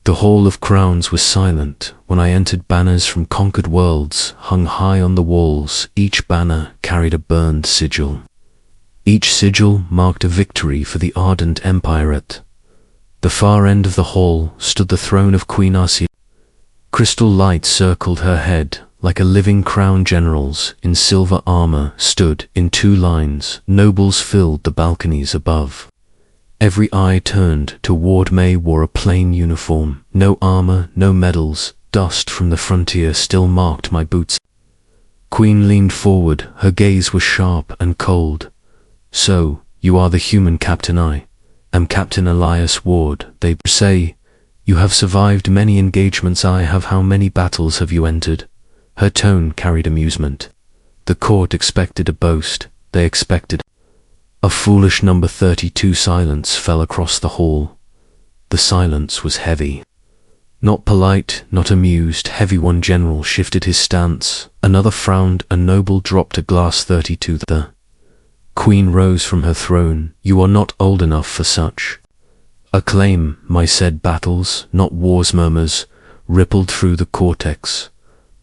The Hall of Crowns was silent. When I entered, banners from conquered worlds hung high on the walls. Each banner carried a burned sigil. Each sigil marked a victory for the ardent empire. At the far end of the hall stood the throne of Queen Arcea. Crystal light circled her head like a living crown. Generals in silver armor stood in 2 lines. Nobles filled the balconies above. Every eye turned toward May. Wore a plain uniform, no armor, no medals. Dust from the frontier still marked my boots. Queen leaned forward, her gaze was sharp and cold. So, you are the human captain. I am Captain Elias Ward. They say, you have survived many engagements. I have. How many battles have you entered? Her tone carried amusement. The court expected a boast. They expected a foolish number. 32. Silence fell across the hall. The silence was heavy. Not polite, not amused, heavy. One general shifted his stance. Another frowned. A noble dropped a glass. 32. The Queen rose from her throne. You are not old enough for such. Acclaim, my said. Battles, not wars. Murmurs rippled through the cortex.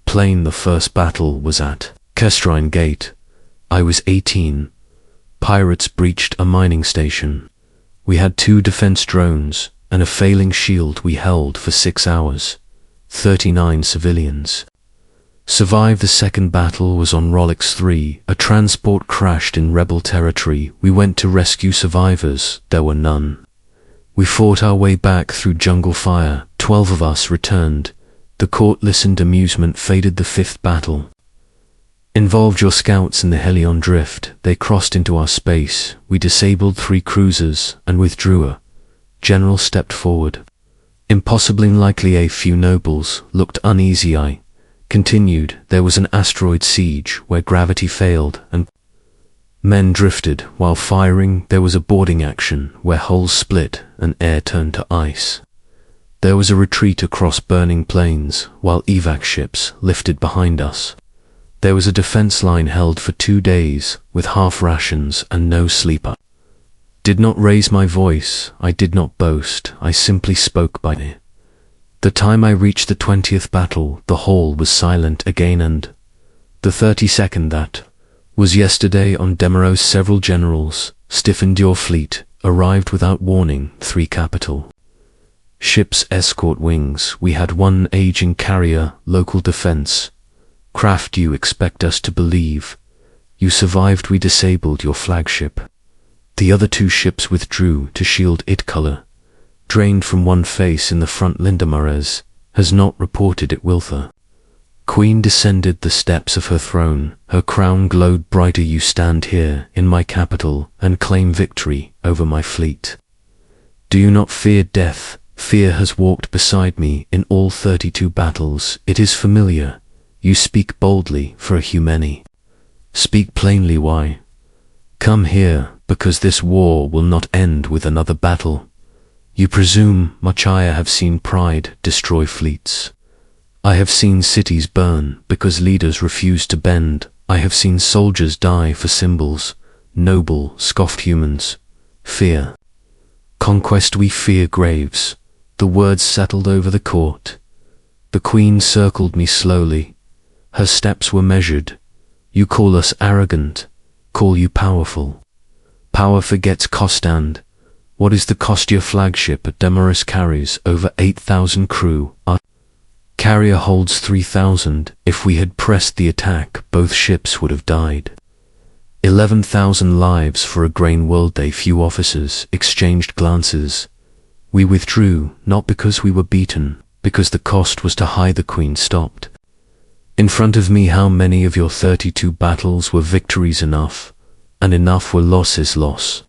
Plain. The first battle was at Kestrine Gate. I was 18. Pirates breached a mining station. We had 2 defense drones and a failing shield. We held for 6 hours. 39 civilians survived. The second battle was on Rolex 3. A transport crashed in rebel territory. We went to rescue survivors. There were none. We fought our way back through jungle fire. 12 of us returned. The court listened. Amusement faded. The 5th battle involved your scouts in the Helion Drift. They crossed into our space. We disabled 3 cruisers and withdrew. A general stepped forward. Impossibly unlikely. A few nobles looked uneasy. I continued. There was an asteroid siege where gravity failed and men drifted while firing. There was a boarding action where hulls split and air turned to ice. There was a retreat across burning plains while evac ships lifted behind us. There was a defense line held for 2 days with half rations and no sleep. I did not raise my voice. I did not boast. I simply spoke by ear. The time I reached the 20th battle, the hall was silent again, and the 32nd, that was yesterday on Demaros. Several generals stiffened. Your fleet arrived without warning. 3 capital ships escort wings. We had 1 aging carrier, local defense craft. You expect us to believe you survived. We disabled your flagship. The other 2 ships withdrew to shield it. Color drained from one face in the front. Linda Marez has not reported it. Wilther. Queen descended the steps of her throne. Her crown glowed brighter. You stand here in my capital and claim victory over my fleet. Do you not fear death? Fear has walked beside me in all 32 battles. It is familiar. You speak boldly for a humani. Speak plainly. Why? Come here, because this war will not end with another battle. You presume much. I have seen pride destroy fleets. I have seen cities burn because leaders refuse to bend. I have seen soldiers die for symbols. Noble, scoffed humans. Fear conquest. We fear graves. The words settled over the court. The Queen circled me slowly. Her steps were measured. You call us arrogant. Call you powerful. Power forgets cost. And what is the cost? Your flagship at Demaris carries over 8,000 crew. Our carrier holds 3,000. If we had pressed the attack, both ships would have died. 11,000 lives for a grain world day. Few officers exchanged glances. We withdrew, not because we were beaten, because the cost was too high. The Queen stopped. In front of me. How many of your 32 battles were victories? Enough, and enough were losses. Loss.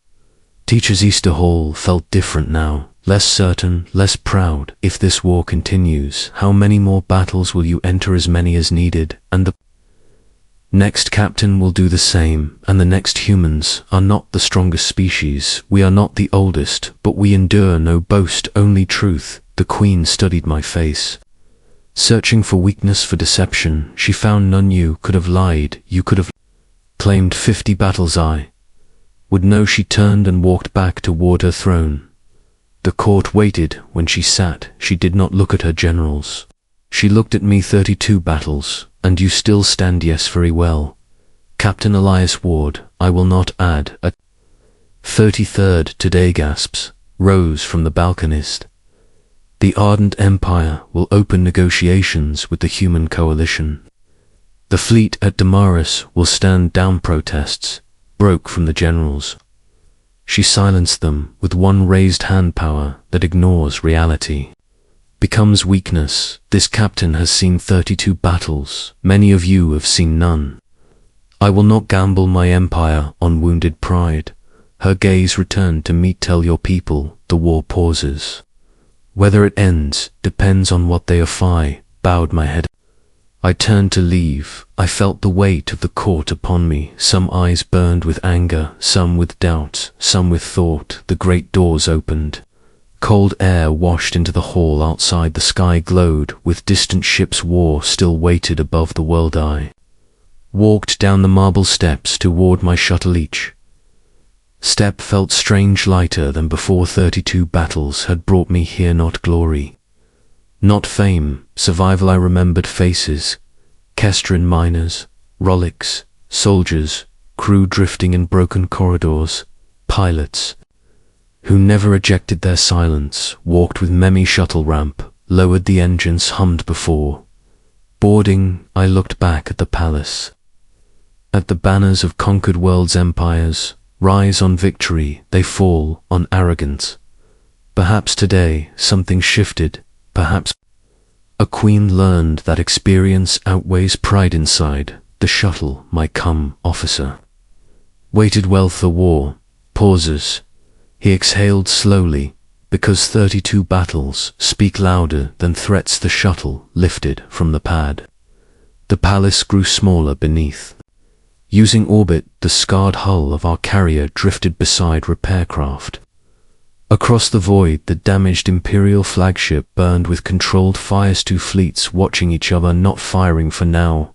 Teacher's Easter Hall felt different now, less certain, less proud. If this war continues, how many more battles will you enter? As many as needed, and the next captain will do the same, and the next. Humans are not the strongest species. We are not the oldest, but we endure. No boast, only truth. The Queen studied my face. Searching for weakness, for deception, she found none. You could have lied. You could have claimed 50 battles. I would know. She turned and walked back toward her throne. The court waited. When she sat, she did not look at her generals. She looked at me. 32 battles, and you still stand. Yes, very well. Captain Elias Ward, I will not add a 33rd today. Gasps rose from the balconist. The ardent empire will open negotiations with the human coalition. The fleet at Damaris will stand down. Protests broke from the generals. She silenced them with one raised hand. Power that ignores reality becomes weakness. This captain has seen 32 battles. Many of you have seen none. I will not gamble my empire on wounded pride. Her gaze returned to me. Tell your people the war pauses. Whether it ends depends on what they affy. Bowed my head. I turned to leave. I felt the weight of the court upon me. Some eyes burned with anger, some with doubt, some with thought. The great doors opened. Cold air washed into the hall outside. The sky glowed with distant ships. War still waited above the world. I walked down the marble steps toward my shuttle. Each step felt strange, lighter than before. 32 battles had brought me here. Not glory, not fame, survival. I remembered faces, Kestrin miners, Rollicks, soldiers, crew drifting in broken corridors, pilots who never ejected their silence, walked with Memi shuttle ramp, lowered the engines, hummed before boarding. I looked back at the palace, at the banners of conquered worlds. Empires rise on victory, they fall on arrogance. Perhaps today something shifted. Perhaps a queen learned that experience outweighs pride. Inside the shuttle, my officer waited. Wealth, the war pauses. He exhaled slowly, because 32 battles speak louder than threats. The shuttle lifted from the pad. The palace grew smaller beneath. Using orbit, the scarred hull of our carrier drifted beside repair craft. Across the void, the damaged Imperial flagship burned with controlled fires. 2 fleets watching each other, not firing for now.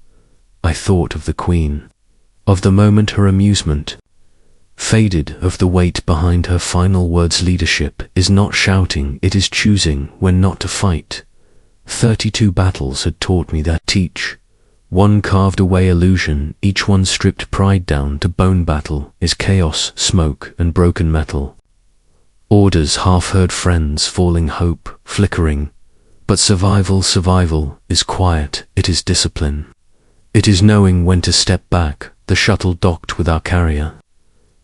I thought of the Queen, of the moment her amusement faded, of the weight behind her final words. Leadership is not shouting, it is choosing when not to fight. 32 battles had taught me that. Teach. One carved away illusion, each one stripped pride down to bone. Battle is chaos, smoke, and broken metal. Orders, half-heard friends, falling hope, flickering. But survival is quiet, it is discipline. It is knowing when to step back. The shuttle docked with our carrier.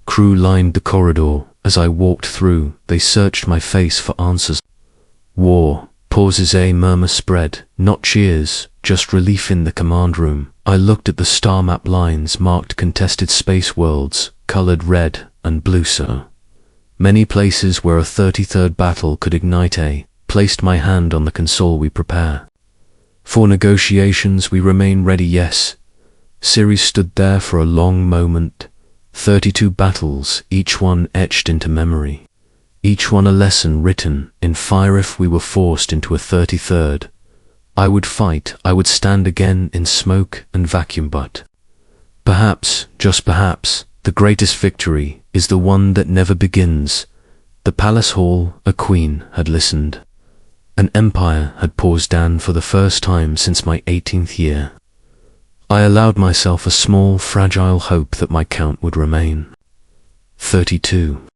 Crew lined the corridor. As I walked through, they searched my face for answers. War pauses. A murmur spread, not cheers, just relief in the command room. I looked at the star map lines marked contested space worlds, colored red and blue. So many places where a 33rd battle could ignite. Placed my hand on the console. We prepare for negotiations. We remain ready. Yes. Ceres stood there for a long moment. 32 battles, each one etched into memory. Each one a lesson written in fire. If we were forced into a 33rd, I would fight. I would stand again in smoke and vacuum. But perhaps, just perhaps, the greatest victory is the one that never begins. The palace hall, a queen had listened. An empire had paused. Dan, for the first time since my 18th year, I allowed myself a small, fragile hope that my count would remain. 32.